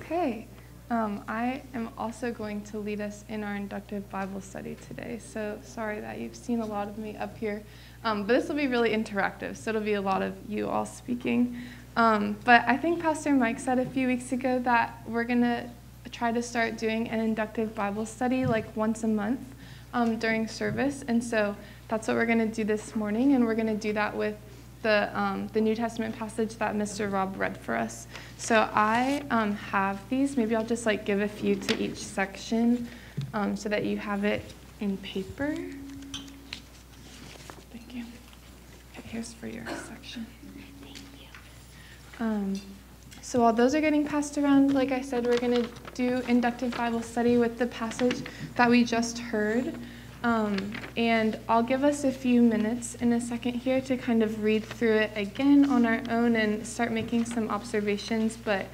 Okay. I am also going to lead us in our inductive Bible study today. So sorry that you've seen a lot of me up here. But this will be really interactive, so it'll be a lot of you all speaking. But I think Pastor Mike said a few weeks ago that we're going to try to start doing an inductive Bible study like once a month during service. And so that's what we're going to do this morning, and we're going to do that with the New Testament passage that Mr. Rob read for us. So I have these. Maybe I'll just like give a few to each section so that you have it in paper. Thank you. Okay, here's for your section. Thank you. So while those are getting passed around, like I said, we're going to do inductive Bible study with the passage that we just heard. And I'll give us a few minutes in a second here to kind of read through it again on our own and start making some observations. But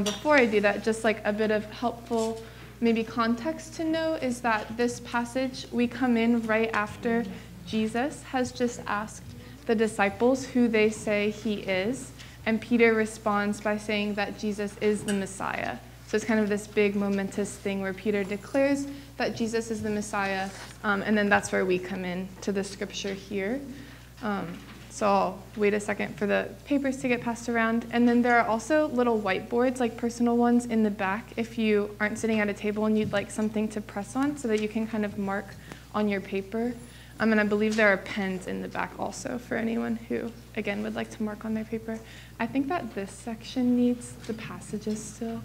before I do that, just like a bit of helpful maybe context to know is that this passage, we come in right after Jesus has just asked the disciples who they say he is. And Peter responds by saying that Jesus is the Messiah. So it's kind of this big momentous thing where Peter declares that Jesus is the Messiah, and then that's where we come in to the scripture here. So I'll wait a second for the papers to get passed around. And then there are also little whiteboards, like personal ones, in the back if you aren't sitting at a table and you'd like something to press on so that you can kind of mark on your paper. And I believe there are pens in the back also for anyone who, again, would like to mark on their paper. I think that this section needs the passages still.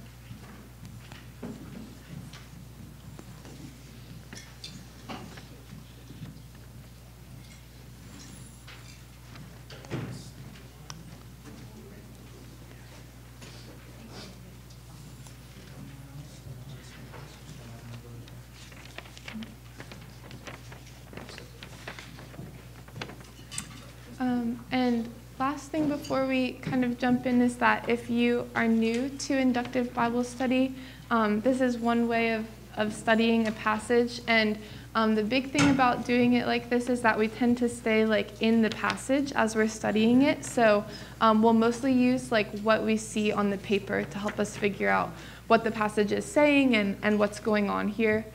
And last thing before we kind of jump in is that if you are new to inductive Bible study, this is one way of studying a passage. And the big thing about doing it like this is that we tend to stay like in the passage as we're studying it. So we'll mostly use like what we see on the paper to help us figure out what the passage is saying and what's going on here.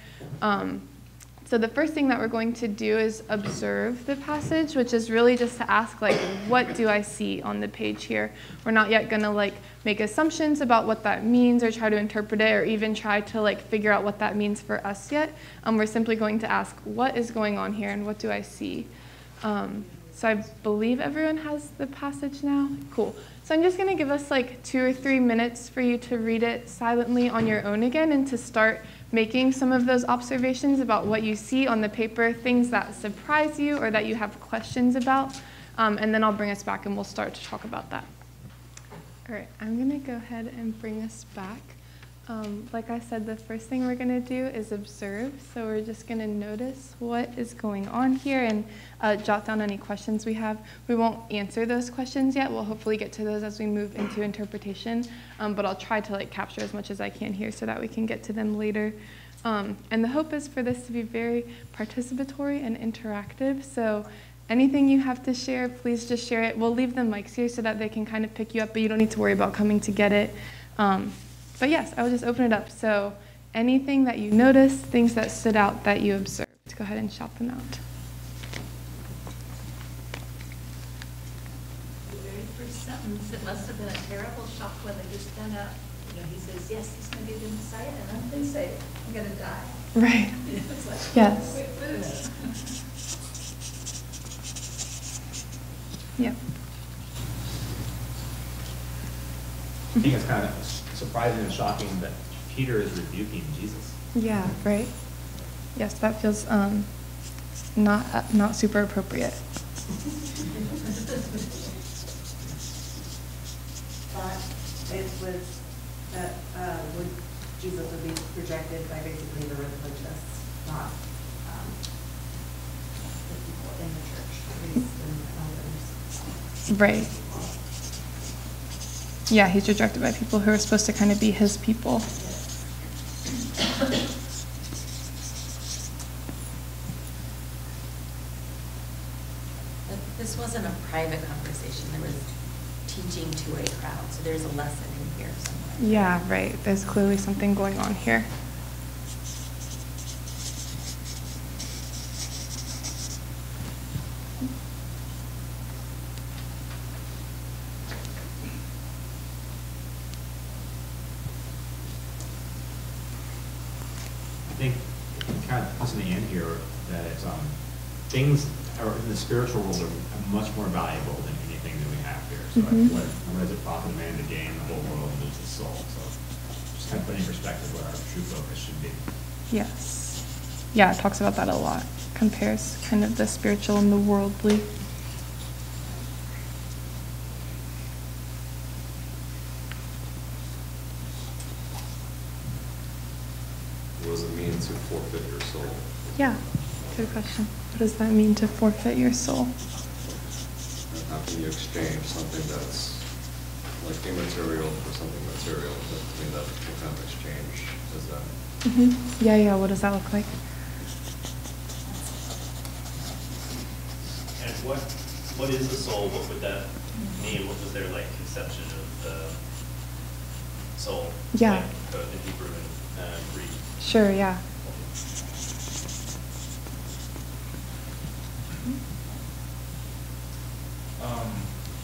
So the first thing that we're going to do is observe the passage, which is really just to ask, like, what do I see on the page here? We're not yet going to, like, make assumptions about what that means or try to interpret it or even try to, like, figure out what that means for us yet. We're simply going to ask, what is going on here and what do I see? So I believe everyone has the passage now. Cool. So I'm just going to give us, like, 2 or 3 minutes for you to read it silently on your own again and to start making some of those observations about what you see on the paper, things that surprise you or that you have questions about, and then I'll bring us back and we'll start to talk about that. All right, I'm going to go ahead and bring us back. Like I said, the first thing we're going to do is observe, so we're just going to notice what is going on here and jot down any questions we have. We won't answer those questions yet. We'll hopefully get to those as we move into interpretation, but I'll try to like capture as much as I can here so that we can get to them later. And the hope is for this to be very participatory and interactive, so anything you have to share, please just share it. We'll leave the mics here so that they can kind of pick you up, but you don't need to worry about coming to get it. But yes, I will just open it up. So anything that you noticed, things that stood out that you observed, go ahead and shout them out. The very first sentence, it must have been a terrible shock when they just found out, he says, yes, he's going to be the Messiah, and then they say, I'm going to die. Right. It's like, yes. wait, what is Yep. I think it's kind of surprising and shocking that Peter is rebuking Jesus. Yeah, right. Yes, that feels not super appropriate. But it was that Jesus would be rejected by basically the religious, not the people in the church, priests and elders. Right. Yeah, he's rejected by people who are supposed to kind of be his people. This wasn't a private conversation. There was teaching to a crowd. So there's a lesson in here somewhere. Yeah, right. There's clearly something going on here. I think it kind of puts in the end here that it's things are in the spiritual world are much more valuable than anything that we have here. So what does it profit a man to gain the whole world and lose his soul? So just kind of putting in perspective what our true focus should be. Yes. Yeah, it talks about that a lot. Compares kind of the spiritual and the worldly. What does it mean to forfeit your soul? Yeah, good question. What does that mean to forfeit your soul? And how can you exchange something that's like immaterial for something material? I mean, that what kind of exchange is that? Yeah, what does that look like? And what is the soul? What would that mean? What was their like conception of the soul? Yeah. Like, in Hebrew and Greek. Sure, yeah.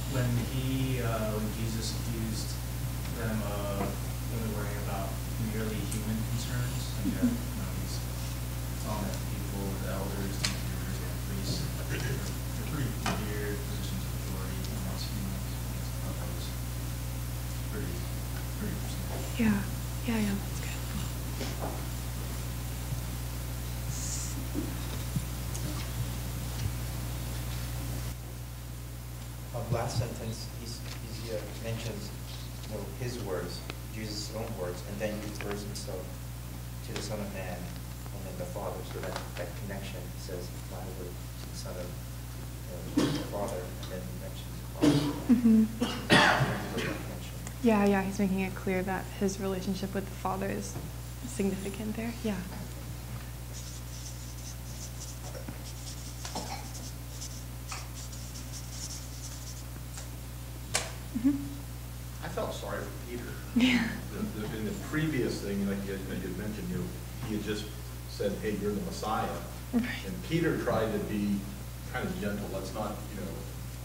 When Jesus accused them of only worrying about merely human concerns, and yet he's telling that people, the elders, and the leaders, and priests, they're pretty weird positions of authority amongst humans. I thought that was pretty interesting. Yeah, that's good. Last sentence, he mentions, his words, Jesus' own words, and then he refers himself to the Son of Man and then the Father. So that connection, he says, my word to the Son of the Father, and then he mentions the Father. Yeah, he's making it clear that his relationship with the Father is significant there. Yeah. I felt sorry for Peter. Yeah. In the previous thing, like you had mentioned, he had just said, hey, you're the Messiah. Right. And Peter tried to be kind of gentle. Let's not,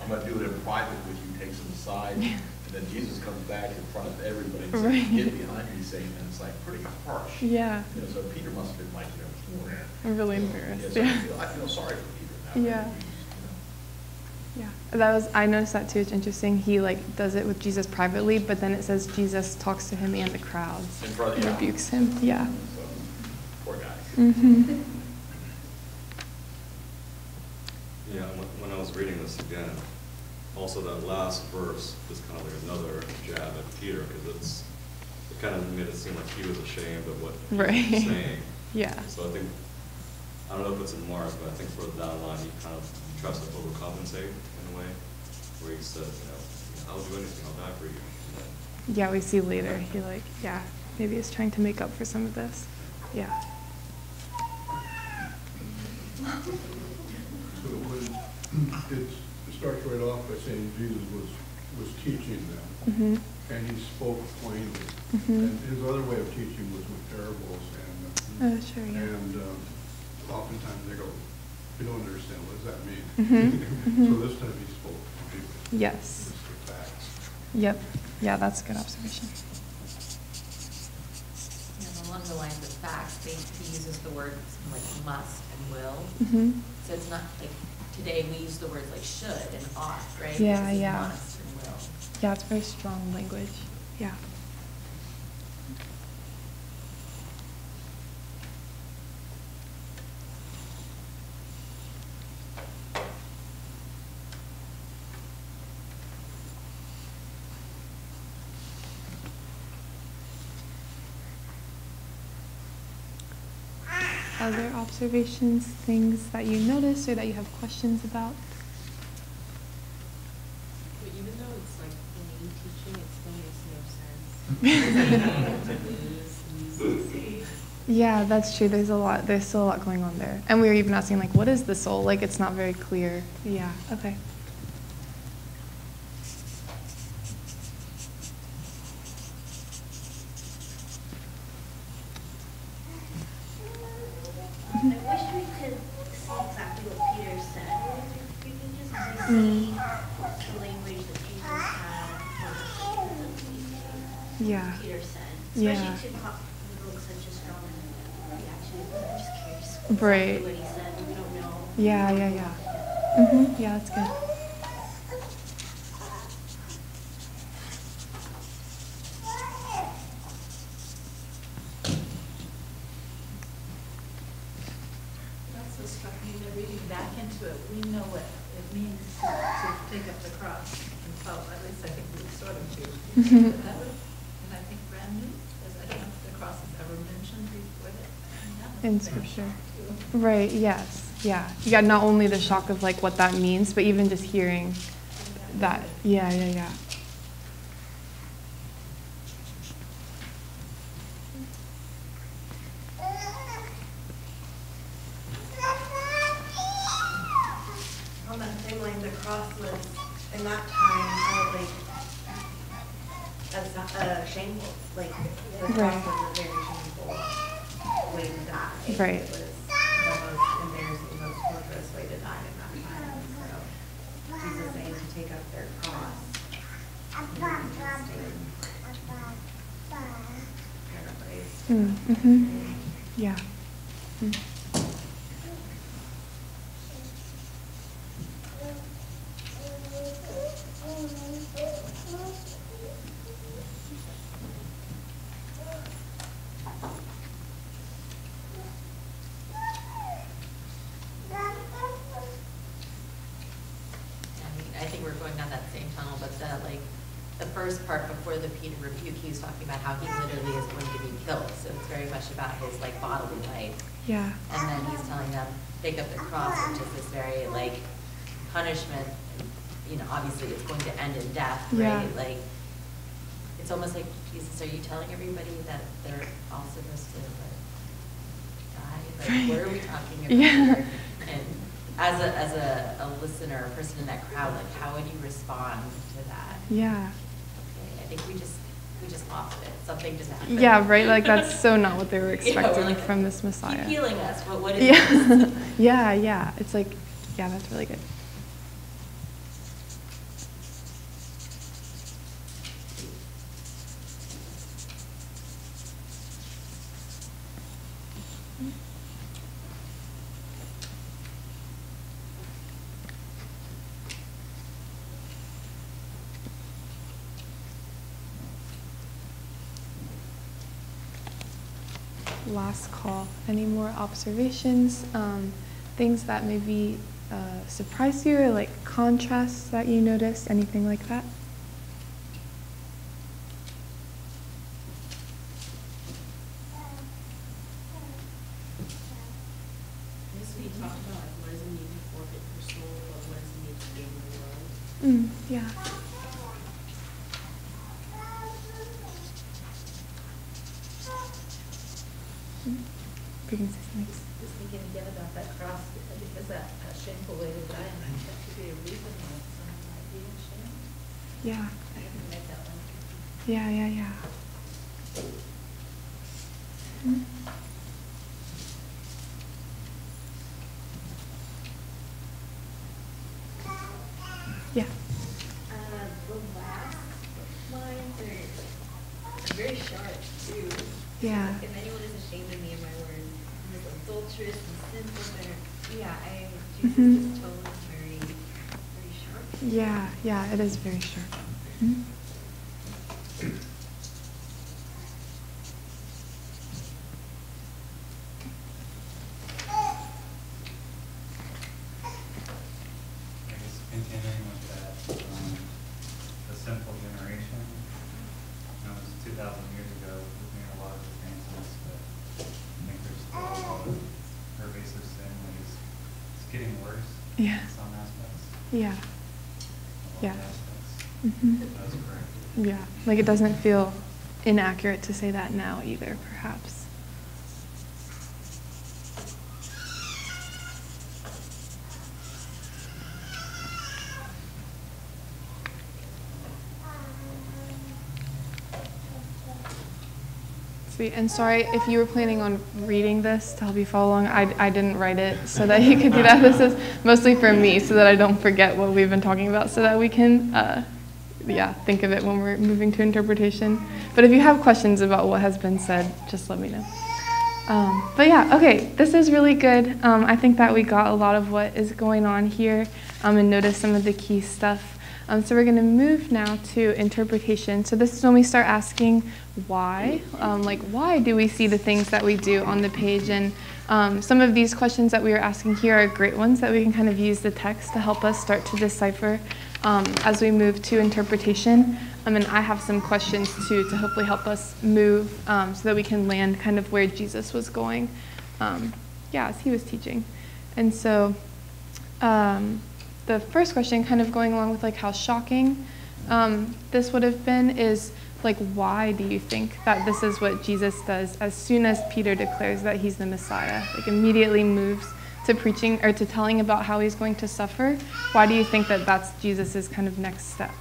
I'm going to do it in private with you, takes him aside. Yeah. And then Jesus comes back in front of everybody and Right. says, get behind me, Satan. And it's like pretty harsh. Yeah. So Peter must have been like, more. I'm really embarrassed. So Yeah. I feel sorry for Peter now. Yeah. Yeah, I noticed that too. It's interesting. He does it with Jesus privately, but then it says Jesus talks to him and the crowds and rebukes him. Yeah. So, poor guy. Yeah, when I was reading this again, also that last verse is kind of like another jab at Peter, because it kind of made it seem like he was ashamed of what he was saying. Yeah. So I don't know if it's in Mark, but I think further down the line he kind of tries to overcompensate in a way, where he said, I'll do anything, I'll die for you. Yeah, we see later. He maybe he's trying to make up for some of this. Yeah. So it starts right off by saying Jesus was teaching them, and he spoke plainly. And his other way of teaching was with parables, and oftentimes they go, we don't understand, what does that mean? So this time he spoke plainly. Yes. Just the facts. Yep. Yeah, that's a good observation. Along the lines of facts, he uses the words like must and will. So it's not like today we use the words like should and ought, right? Yeah, This is yeah. must and will. Yeah, it's very strong language. Yeah. Other observations, things that you notice or that you have questions about? But even though it's like the main teaching, it still makes no sense. Yeah, that's true. There's still a lot going on there. And we were even asking, what is the soul? It's not very clear. Yeah, okay. Mm. the language that Jesus had for Yeah. Peter said, Yeah. especially to provoke such a strong reaction. I'm just curious Right. exactly what he said. We don't know. Yeah, yeah, yeah. Mm-hmm. Yeah, that's good. That's what struck me, that reading back into it, we know what it means to take up the cross and follow, at least I think we sort of do. Mhm. But that was, and I think Brandon, because I don't know if the cross is ever mentioned before that. And that must In have been a scripture. shock, too. Right, yes. Yeah. You got not only the shock of like what that means, but even just hearing that. Yeah, yeah, yeah. On that same line, the cross was, in that time, probably shameful, like, the cross Right. was a very shameful way to die. Right. It was the most embarrassing, most torturous way to die in that time. So Jesus saying to take up their cross. Mm-hmm. Yeah. Mm. I think we're going down that same tunnel, but the first part before the Peter rebuke, he was talking about how he literally is going to be killed. So it's very much about his like bodily life. Yeah. And then he's telling them, take up the cross, which is this very like punishment. You know, obviously it's going to end in death, Yeah. right? Like, it's almost like, Jesus, are you telling everybody that they're all supposed to like die? Like, what are we talking about Yeah. here? And as a listener, a person in that crowd, like, how would you respond to that? Yeah. Okay, I think we just lost it. Something just happened. Yeah, right? Like that's so not what they were You know, we're expecting like, from this Messiah. Keep healing us, but what is Yeah. this? Yeah, yeah. It's like, yeah, that's really good. Last call. Any more observations? Things that maybe surprised you, or like contrasts that you noticed? Anything like that? I guess we talked about like, what does it mean to forfeit your soul, but what does it mean to gain the world? Yeah. Reading systemics. Just thinking again about that cross, because that a shameful way to die, and I think that could be a reason why someone might be ashamed. Yeah. I can make that one. Yeah, yeah, yeah. Mhm. Yeah. The last lines are very sharp too. Yeah. Like, if anyone is ashamed of me and my words, and is adulterous and sinful, Jesus' Mhm. tone is very, very sharp. Yeah, yeah, it is very sharp. Mhm. I guess continuing with that, the sinful generation, you know, it was 2,000 years ago, we've made a lot of advances, but I think there's still a lot of pervasive sin that is it's getting worse Yeah. in some aspects. Yeah. A lot Yeah. of aspects. Mhm. That was correct. Yeah, like it doesn't feel inaccurate to say that now either, perhaps. Sweet. And sorry if you were planning on reading this to help you follow along. I didn't write it so that you could do that. This is mostly for me so that I don't forget what we've been talking about so that we can think of it when we're moving to interpretation. But if you have questions about what has been said, just let me know. But yeah, okay, this is really good. I think that we got a lot of what is going on here and noticed some of the key stuff. So we're going to move now to interpretation. So this is when we start asking why. Why do we see the things that we do on the page? And some of these questions that we are asking here are great ones that we can kind of use the text to help us start to decipher as we move to interpretation. And I have some questions too to hopefully help us move so that we can land kind of where Jesus was going as he was teaching. And so the first question, kind of going along with like how shocking this would have been, is like, why do you think that this is what Jesus does as soon as Peter declares that he's the Messiah? Like immediately moves to preaching or to telling about how he's going to suffer. Why do you think that that's Jesus's kind of next step?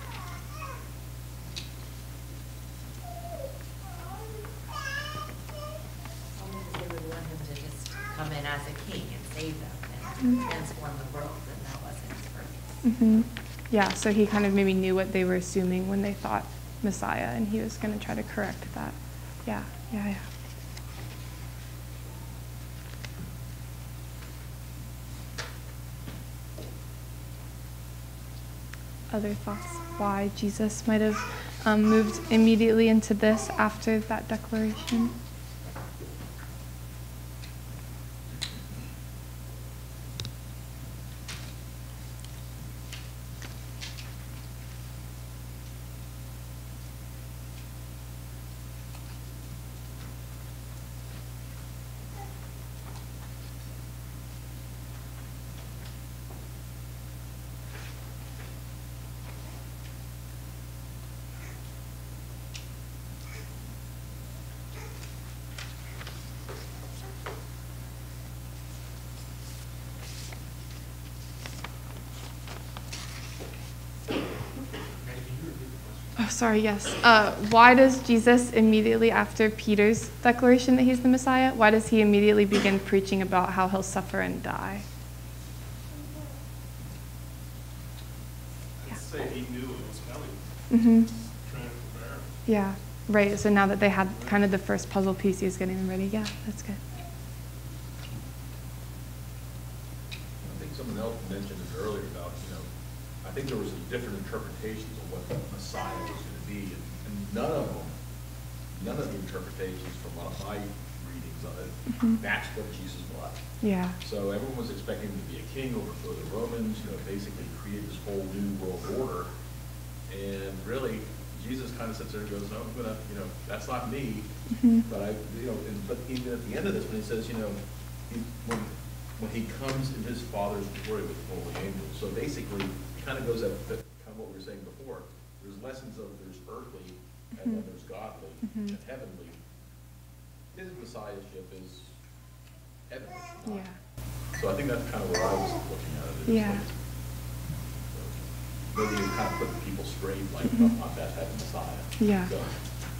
They would want him to just come in as a king and save them and transform the world, and that wasn't his purpose. Mm-hmm. Yeah, so he kind of maybe knew what they were assuming when they thought Messiah, and he was going to try to correct that. Yeah. Other thoughts why Jesus might have moved immediately into this after that declaration? Oh, sorry, yes. Why does Jesus immediately after Peter's declaration that he's the Messiah, why does he immediately begin preaching about how he'll suffer and die? Let's say he knew it was coming. Mm-hmm. Trying to prepare. Yeah, right. So now that they had kind of the first puzzle piece, he was getting them ready. Yeah, that's good. I think someone else mentioned it earlier about, I think there was different interpretations of what the Messiah was going to be, and none of the interpretations from one of my readings of it matched what Jesus was. Yeah. So everyone was expecting him to be a king, overthrow the Romans, basically create this whole new world order. And really, Jesus kind of sits there and goes, "No, I'm gonna, that's not me." But but even at the end of this, when he says, when he comes in his Father's glory with the holy angels, so basically, it kind of goes at kind of what we were saying before. There's lessons of there's earthly, and then there's godly and heavenly. His messiahship is heavenly. Yeah. So I think that's kind of where I was looking at it. Yeah. Maybe you kind of put the people straight, like, I'm not that type of Messiah. Yeah. So.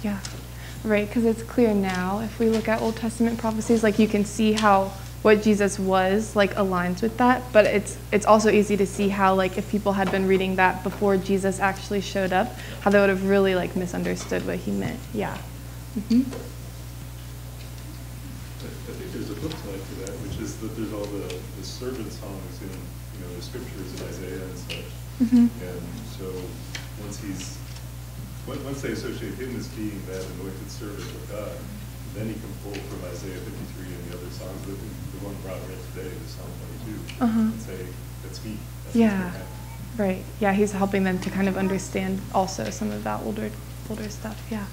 Yeah. Right, because it's clear now, if we look at Old Testament prophecies, like you can see how what Jesus was, like, aligns with that, but it's also easy to see how, like, if people had been reading that before Jesus actually showed up, how they would have really, like, misunderstood what he meant. Yeah. I think there's a flip side to that, which is that there's all the servant songs in, the scriptures in Isaiah and such. And so once they associate him as being that anointed servant of God, then he can pull from Isaiah 53 and the other songs, the one Rob read today, the Psalm 22, and say, that's me. That's Yeah. Right. Yeah, he's helping them to kind of understand also some of that older stuff. Yeah.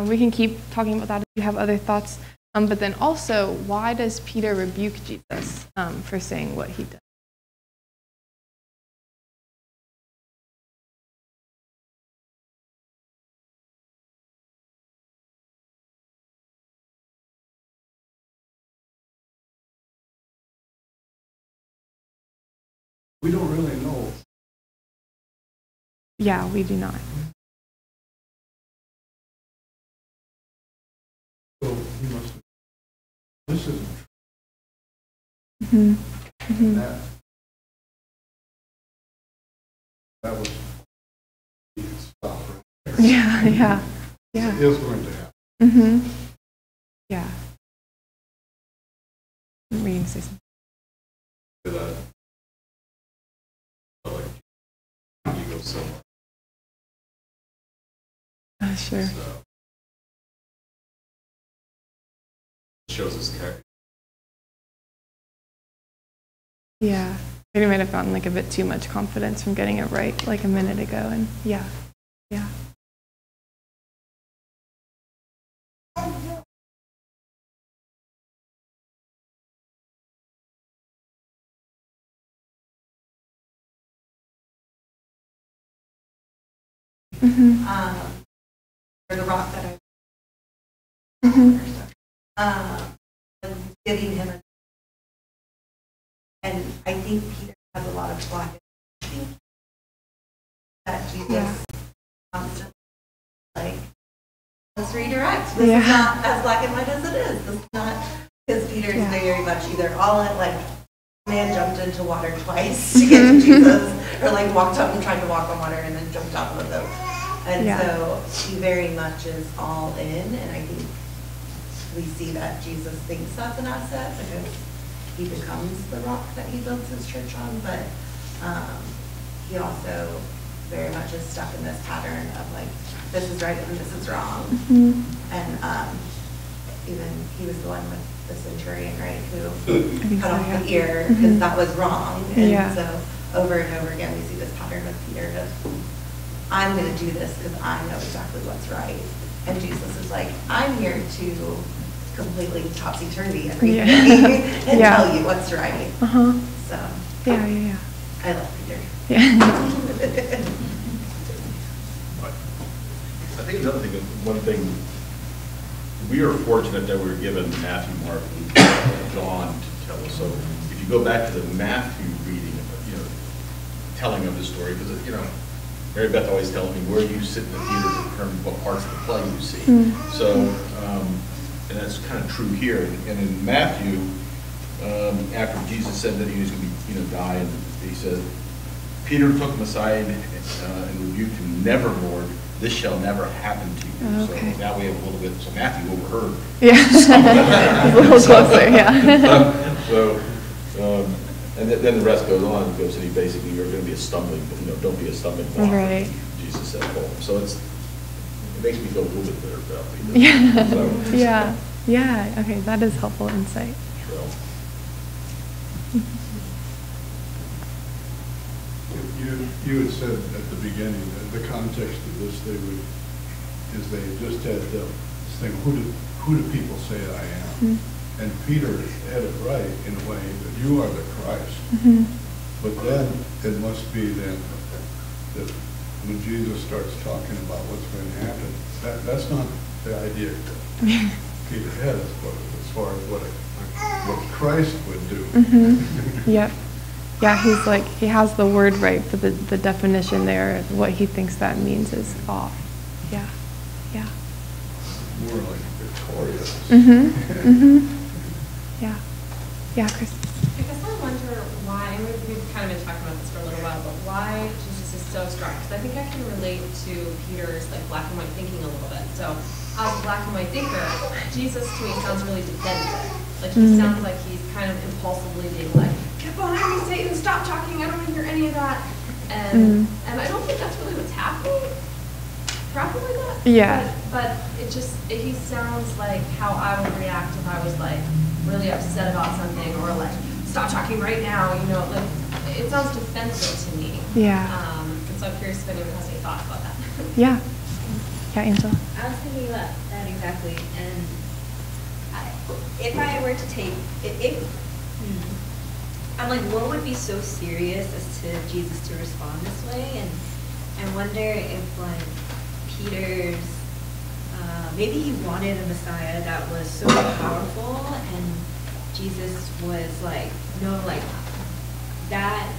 We can keep talking about that if you have other thoughts. But then also, why does Peter rebuke Jesus for saying what he did? We don't really know Yeah, we do not. So he must, this isn't Mm-hmm. Mm-hmm. that was, stop right there. Yeah, yeah, yeah. It is going to happen. Mm-hmm. Yeah. I'm reading to say something. That, like, you go somewhere. Sure. So, it shows his character. Yeah. Maybe might have gotten like a bit too much confidence from getting it right like a minute ago, and yeah. Yeah. Mm-hmm. Or the rock that and giving him and I think Peter has a lot of black that Jesus constantly like, let's redirect. This is not as black and white as it is. This is not, because Peter is very much either all in, like, man jumped into water twice to get to Jesus, or like walked up and tried to walk on water and then jumped off of the boat. And so he very much is all in, and I think we see that Jesus thinks that's an asset because he becomes the rock that he builds his church on, but he also very much is stuck in this pattern of like, this is right and this is wrong. And even he was the one with the centurion, right, who cut off the ear because that was wrong. And so over and over again, we see this pattern with Peter of, I'm going to do this because I know exactly what's right. And Jesus is like, I'm here to completely topsy-turvy everything and tell you what's right. So yeah. I love Peter. I think another thing, one thing, we are fortunate that we were given Matthew, Mark, Luke, and John to tell us. So if you go back to the Matthew reading, telling of the story, because Mary Beth always tells me where you sit in the theater determines what parts of the play you see. So, and that's kind of true here. And in Matthew, after Jesus said that he was going to be, die, and he said, Peter took him aside and rebuked him, "Never, Lord, this shall never happen to you." So now we have a little bit. So Matthew overheard. A little closer, And then the rest goes on. It goes, and he basically, you're going to be a stumbling, don't be a stumbling block. Right. Jesus said, so it makes me feel a little bit better about Peter. Yeah. Okay, that is helpful insight. Sure. You had said at the beginning that the context of this they just had this thing, who do people say I am? And Peter had it right in a way that you are the Christ. But then it must be then that when Jesus starts talking about what's going to happen, that's not the idea that Peter had as far as what Christ would do. Yeah, he's like, he has the word right, but the definition there, what he thinks that means is off. Yeah. More like victorious. Yeah, Chris. I guess I wonder why, and we've kind of been talking about this for a little while, but why Jesus is so strong. Because I think I can relate to Peter's like black and white thinking a little bit. So as a black and white thinker, Jesus to me sounds really defensive. Like he sounds like he's kind of impulsively being like, "Get behind me, Satan, stop talking, I don't want to hear any of that." And I don't think that's really what's happening. Probably not. But he sounds like how I would react if I was like really upset about something, or like, stop talking right now, like it sounds defensive to me. And so I'm curious if anyone has any thoughts about that. Yeah, Angela. I was thinking about that exactly, and if I were to take, I'm like, what would be so serious as to Jesus to respond this way? And I wonder if like Peter's, maybe he wanted a Messiah that was so powerful, and Jesus was like, no, like that,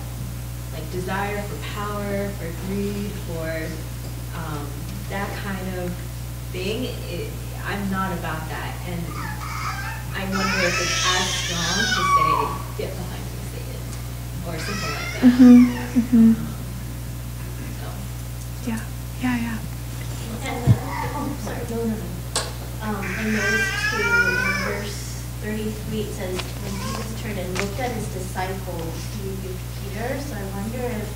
like desire for power, for greed, for that kind of thing, I'm not about that. And I wonder if it's as strong to say, get behind me, Satan, or something like that. Yeah, yeah, yeah. And, sorry, no. I noticed too in verse 33 it says, when Jesus turned and looked at his disciples, he rebuked Peter. So I wonder if,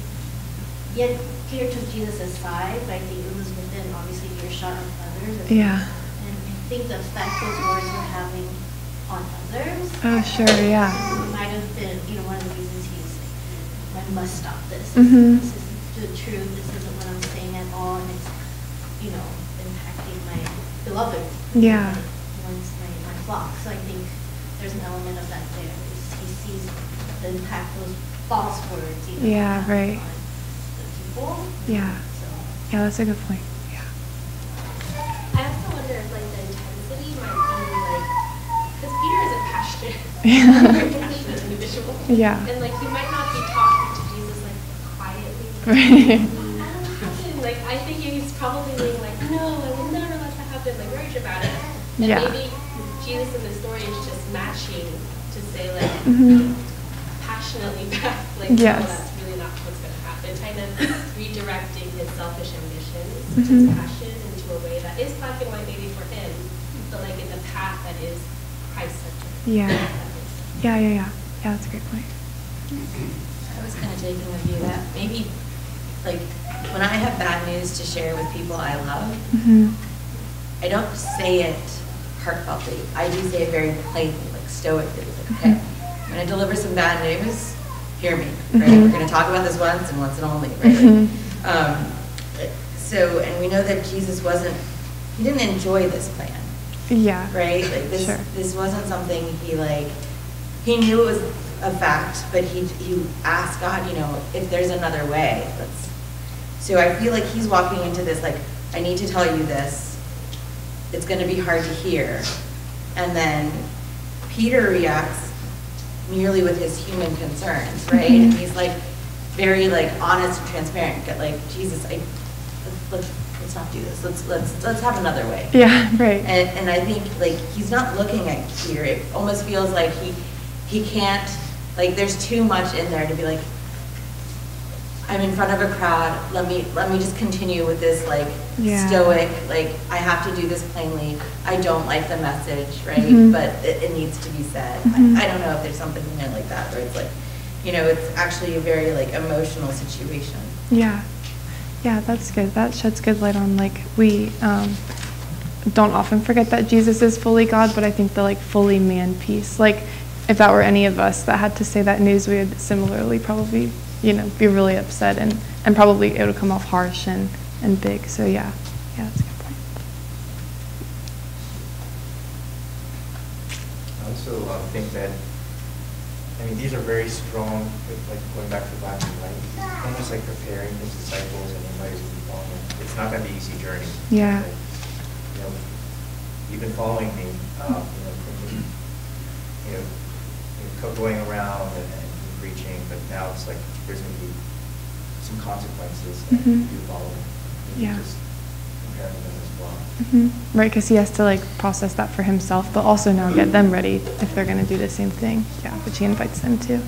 yet Peter took Jesus aside, but I think it was within obviously earshot of others. Yeah. And I think the effect those words were having on others. Oh, sure, yeah. It might have been, one of the reasons he's like, I must stop this. Mm-hmm. This isn't the truth. This isn't what I'm saying at all, and it's, impacting my beloved. Yeah. My flock. So I think there's an element of that there. He sees the impact those false words. Yeah, right. On the people. Yeah. So. Yeah, that's a good point. Yeah. I also wonder if the intensity might be because Peter is a passionate, very passionate individual. Yeah. And he might not be talking to Jesus quietly. Right. I think he's probably being no, I would never let that happen, very dramatic. And Yeah. maybe Jesus in the story is just matching to say passionately back, yes. no, that's really not what's going to happen. Kind of redirecting his selfish ambitions, Mm-hmm. his passion into a way that is black and white maybe for him, but in the path that is Christ-centered. Yeah. Yeah, yeah, yeah. Yeah, that's a great point. I was kind of taking the view that maybe, when I have bad news to share with people I love, Mm-hmm. I don't say it heartfeltly. I do say it very plainly, stoically. Okay, I'm going to deliver some bad news. Hear me, right? Mm-hmm. We're going to talk about this once and once and only, right? Mm-hmm. And we know that Jesus he didn't enjoy this plan. Yeah. Right? Sure. This wasn't something he knew it was a fact, but he asked God, if there's another way, so I feel he's walking into this, I need to tell you this. It's going to be hard to hear. And then Peter reacts merely with his human concerns, right? Mm-hmm. And he's very honest and transparent. Jesus, let's not do this. Let's have another way. Yeah, right. And I think he's not looking at Peter. It almost feels like he can't, there's too much in there to be I'm in front of a crowd. Let me just continue with this Yeah. stoic, I have to do this plainly. I don't like the message, right? Mm-hmm. But it needs to be said. Mm-hmm. I don't know if there's something in there like that where it's it's actually a very emotional situation. Yeah. Yeah, that's good. That sheds good light on we don't often forget that Jesus is fully God, but I think the fully man piece. If that were any of us that had to say that news, we would similarly probably be really upset and probably it would come off harsh and big. So yeah, that's a good point. I also think that, these are very strong, going back to black and white, almost preparing his disciples and anybody who's been following him. It's not going to be an easy journey. Yeah. You've been following me, going around and preaching, but now it's there's going to be some consequences that Mm-hmm. you follow. Yeah. Just preparing them as well. Mm-hmm. Right, because he has to process that for himself, but also now get them ready if they're going to do the same thing. Yeah, which he invites them to.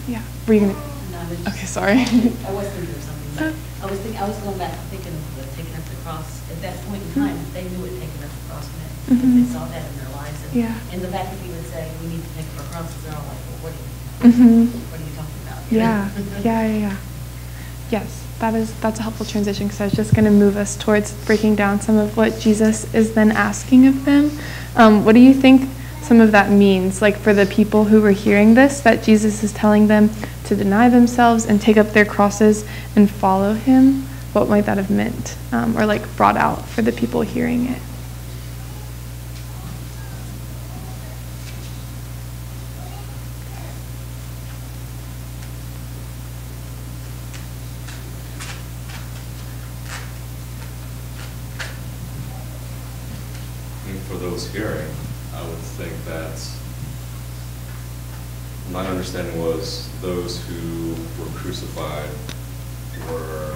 Yeah. Were you going to? No, I was just- Okay, sorry. I was thinking of something. I was going back thinking of taking up the cross. At that point in time, they knew what taking up the cross meant. Mhm. They saw that in their lives. Yeah. And the fact that he would say, we need to take up our crosses, they're all like, well, what Mm-hmm. are you talking about? Yeah. Yes, that's a helpful transition because I was just going to move us towards breaking down some of what Jesus is then asking of them. What do you think some of that means, for the people who were hearing this, that Jesus is telling them to deny themselves and take up their crosses and follow him? What might that have meant or brought out for the people hearing it? For those hearing, I would think that my understanding was those who were crucified were,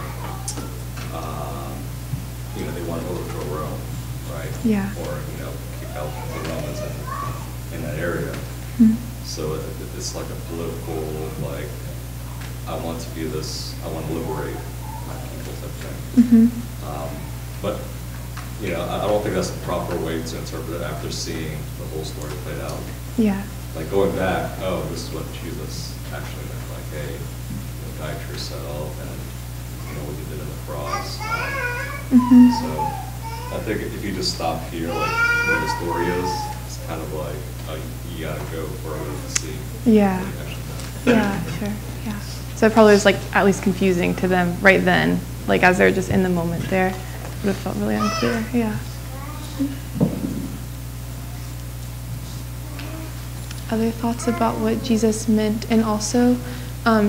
they want to overthrow Rome, right? Yeah. Or, kick out the Romans in that area. Mm-hmm. So it's like a political, I want to be this, I want to liberate my people type thing. Mm-hmm. But, I don't think that's the proper way to interpret it after seeing the whole story played out. Yeah. Like going back, this is what Jesus actually meant. Like, hey, die to yourself, and what you did on the cross. Mm-hmm. So I think if you just stop here, where the story is, it's kind of like you gotta go further to see. Yeah. What he actually meant. Yeah. Sure. Yeah. So it probably was at least confusing to them right then, as they're just in the moment there. It would have felt really unclear. Yeah. Other thoughts about what Jesus meant? And also,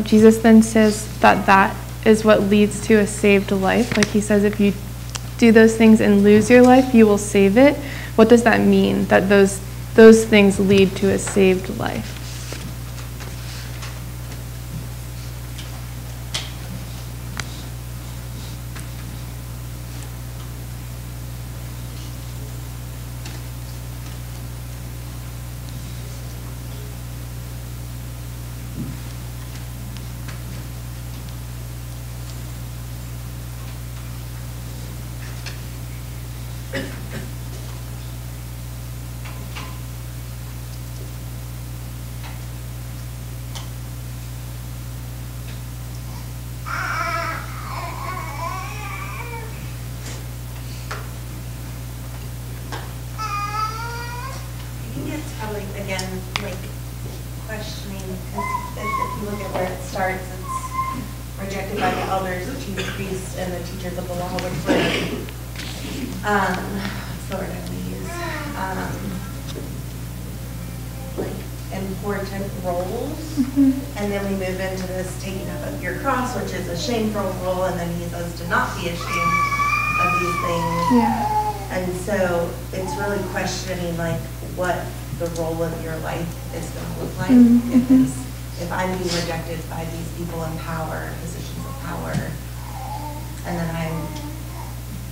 Jesus then says that is what leads to a saved life. Like he says, if you do those things and lose your life, you will save it. What does that mean, that those things lead to a saved life? Questioning, because if you look at where it starts, it's rejected by the elders, the chief priests, and the teachers of the law, which were, what's the word I use? Important roles. And then we move into this taking up of your cross, which is a shameful role, and then he says to not be ashamed of these things. Yeah. And so it's really questioning what the role of your life is going to look like if I'm being rejected by these people in power, positions of power, and then I'm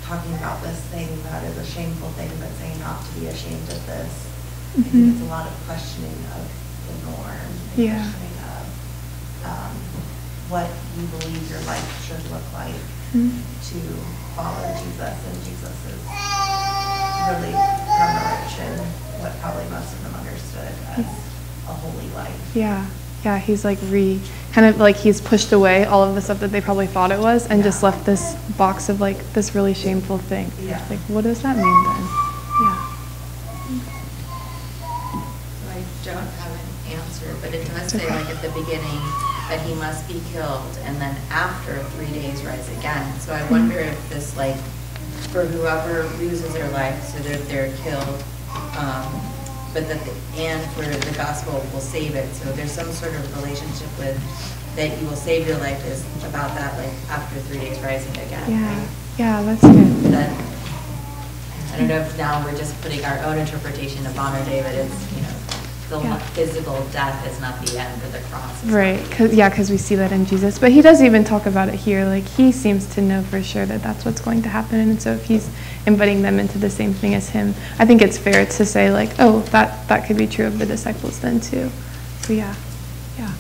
talking about this thing that is a shameful thing, but saying not to be ashamed of this. I think it's a lot of questioning of the norm, and questioning of what you believe your life should look like to follow Jesus, and Jesus is really premonition what probably most of them understood as a holy life. Yeah. Yeah, he's he's pushed away all of the stuff that they probably thought it was and just left this box of this really shameful thing. Yeah. What does that mean then? Yeah. So I don't have an answer, but it does say at the beginning that he must be killed and then after 3 days rise again. So I wonder if this for whoever loses their life, so that they're killed, but and for the gospel will save it. So there's some sort of relationship with that you will save your life is about that, after 3 days rising again. Yeah, right? yeah, that's good. I don't know if now we're just putting our own interpretation of modern day, but it's the physical death is not the end, but the cross is right, because we see that in Jesus. But he does even talk about it here. He seems to know for sure that that's what's going to happen. And so if he's inviting them into the same thing as him, I think it's fair to say that could be true of the disciples then too. So yeah. I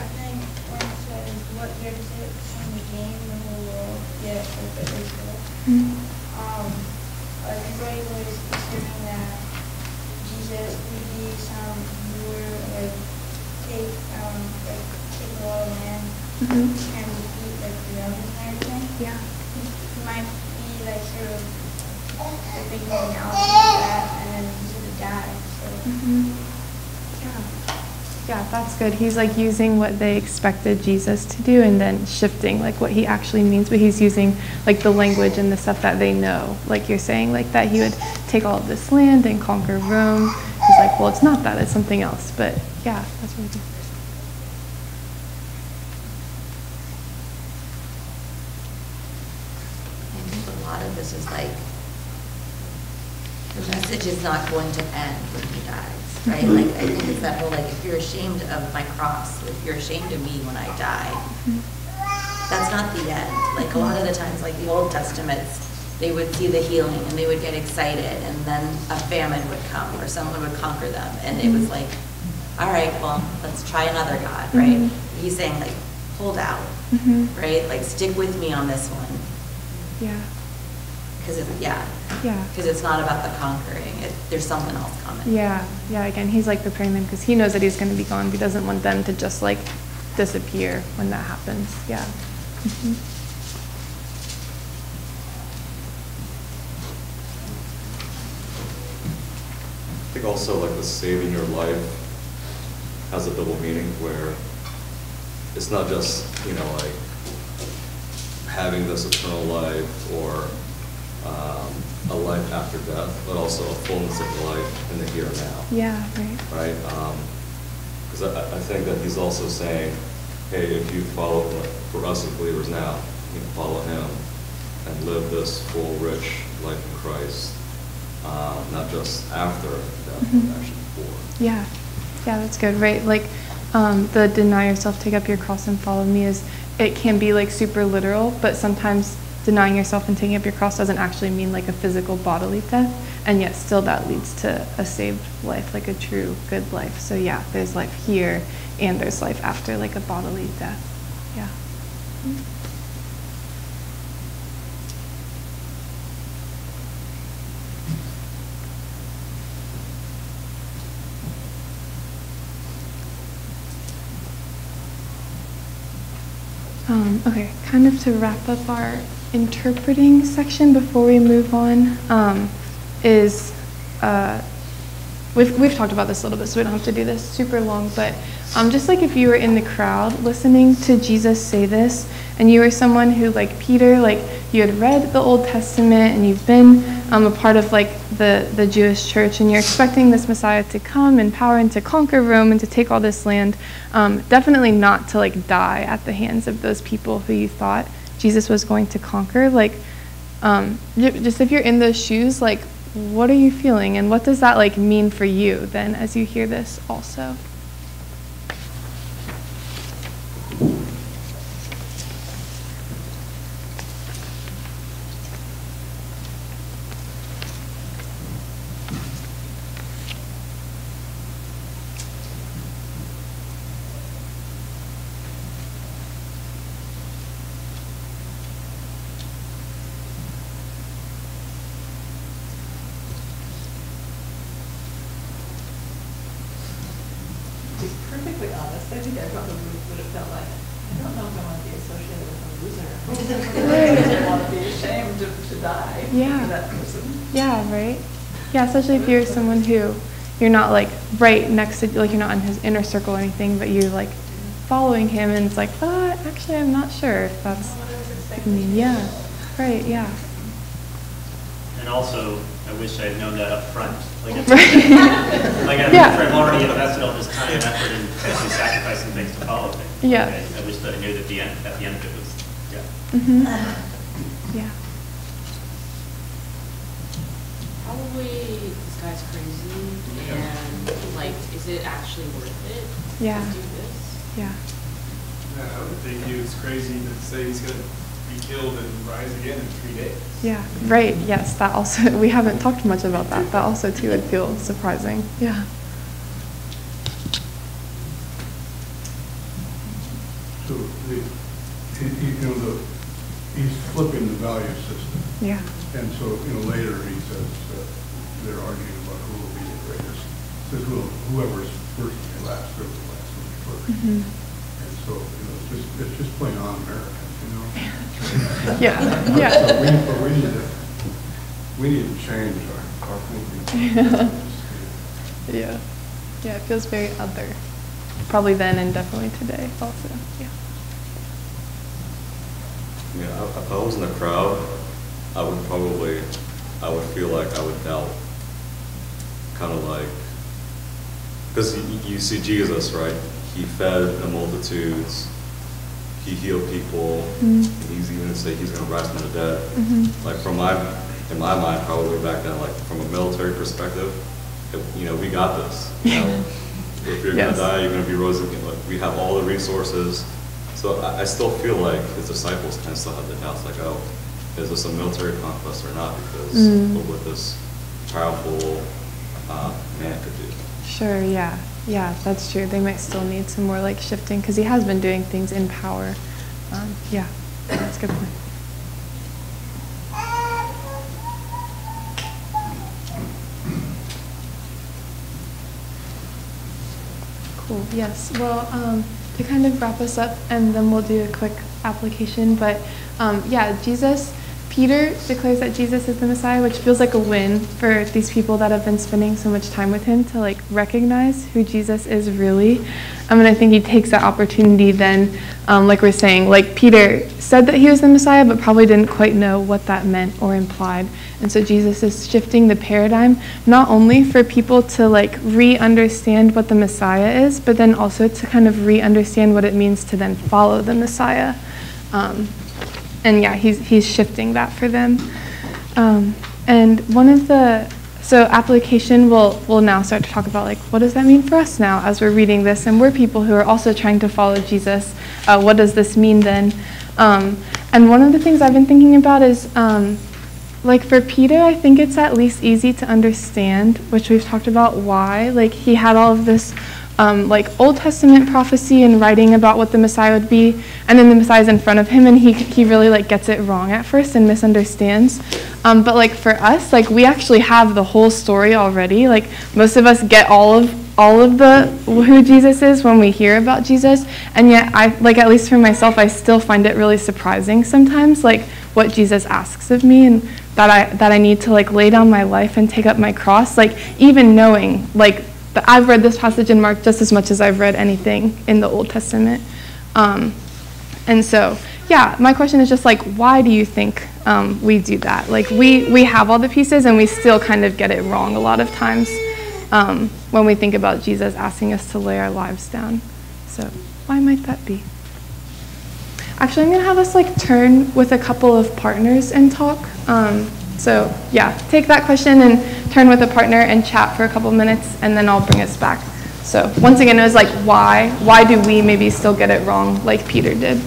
think when it says what you're in the game, the whole world, for Israel. Everybody was assuming that Jesus would be some ruler, take a lot of land and defeat the Romans and everything. Yeah. He might be sort of the big analogy of that, and then he's gonna die. So. Yeah, that's good. He's using what they expected Jesus to do and then shifting what he actually means, but he's using the language and the stuff that they know. You're saying that he would take all of this land and conquer Rome. He's well, it's not that, it's something else. But yeah, that's really good. I think a lot of this is the message is not going to end when he dies. right? Like, I think it's that whole, like, if you're ashamed of my cross, if you're ashamed of me when I die, that's not the end. Like, a lot of the times, like the Old Testaments, they would see the healing and they would get excited, and then a famine would come or someone would conquer them, and it was like, all right, well, let's try another God, right? He's saying, like, hold out, right? Like, stick with me on this one. Yeah. Because Yeah. because it's not about the conquering. There's something else coming. Yeah. Again, he's like preparing them because he knows that he's going to be gone. He doesn't want them to just like disappear when that happens. Yeah. I think also like the saving your life has a double meaning where it's not just, like having this eternal life or a life after death, but also a fullness of life in the here and now. Yeah, right. Right? Because I think that he's also saying, hey, if you follow, for us as believers now, you can follow him and live this full, rich life in Christ, not just after death, but actually before. Yeah, that's good, right? Like the deny yourself, take up your cross and follow me it can be like super literal, but sometimes denying yourself and taking up your cross doesn't actually mean like a physical bodily death, and yet still that leads to a saved life, like a true good life. So yeah, there's life here and there's life after, like a bodily death. Yeah. Okay, kind of to wrap up our interpreting section before we move on, we've talked about this a little bit, so we don't have to do this super long, but just like if you were in the crowd listening to Jesus say this, and you were someone who, like Peter, like you had read the Old Testament and you've been a part of like the Jewish church, and you're expecting this Messiah to come in power and to conquer Rome and to take all this land, definitely not to like die at the hands of those people who you thought Jesus was going to conquer. Like, just if you're in those shoes, like, what are you feeling, and what does that like mean for you then as you hear this also? Perfectly honest, I think I probably would have felt like, I don't know if I want to be associated with a loser. I want to be ashamed to die for that person. Yeah, right? Yeah, especially if you're someone who, you're not like right next to, like you're not in his inner circle or anything, but you're like following him, and it's like, actually I'm not sure if that's me. Yeah, right, yeah. And also, I wish I had known that up front. Like, Right. I've already invested all this time and effort in potentially sacrificing things to follow him. Yeah. I wish that I knew that at the end of it was, Yeah. Probably this guy's crazy, and like, is it actually worth it Yeah. to do this? Yeah. I would think he was crazy to say he's going to be killed and rise again in 3 days. Yeah, right, yes, that also, we haven't talked much about that. That also too would feel surprising. Yeah. So he's flipping the value system. Yeah. And so, later he says they're arguing about who will be the greatest. Says whoever's first will be last, whoever's last will be first. And so, it's just plain on American, Yeah. So we need to change our thinking. Yeah. Yeah, it feels very other. Probably then and definitely today also. Yeah. Yeah, if I was in the crowd, I would feel like I would doubt. Kind of like, because you see Jesus, right? He fed the multitudes. He healed people. He's even say he's going to rise from the dead. Like in my mind, probably back then, like from a military perspective, we got this. If you're going to die, you're going to be rose again. Like, we have all the resources. So I still feel like his disciples kind of still have the doubts, like, oh, is this a military conquest or not? Because of what this powerful man could do. Sure, yeah. Yeah, that's true. They might still need some more like shifting because he has been doing things in power. Yeah, that's a good point. Cool, yes. Well, to kind of wrap us up, and then we'll do a quick application, but yeah, Peter declares that Jesus is the Messiah, which feels like a win for these people that have been spending so much time with him to like recognize who Jesus is really. And I think he takes that opportunity then, like we're saying, like Peter said that he was the Messiah, but probably didn't quite know what that meant or implied. And so Jesus is shifting the paradigm, not only for people to like re-understand what the Messiah is, but then also to kind of re-understand what it means to then follow the Messiah. And yeah, he's shifting that for them. And so application, we'll now start to talk about like, what does that mean for us now as we're reading this? And we're people who are also trying to follow Jesus. What does this mean then? And one of the things I've been thinking about is, like for Peter, I think it's at least easy to understand, which we've talked about why. Like he had all of this like Old Testament prophecy and writing about what the Messiah would be, and then the Messiah's in front of him, and he really like gets it wrong at first and misunderstands. But like for us, like we actually have the whole story already. Like most of us get all of who Jesus is when we hear about Jesus, and yet I like, at least for myself, I still find it really surprising sometimes, like what Jesus asks of me, and that I need to like lay down my life and take up my cross, like even knowing like I've read this passage in Mark just as much as I've read anything in the Old Testament. And so, yeah, my question is just like, why do you think we do that? Like we have all the pieces and we still kind of get it wrong a lot of times when we think about Jesus asking us to lay our lives down. So why might that be? Actually, I'm going to have us like turn with a couple of partners and talk. So yeah, take that question and turn with a partner and chat for a couple minutes, and then I'll bring us back. So once again, it was like, why do we maybe still get it wrong like Peter did?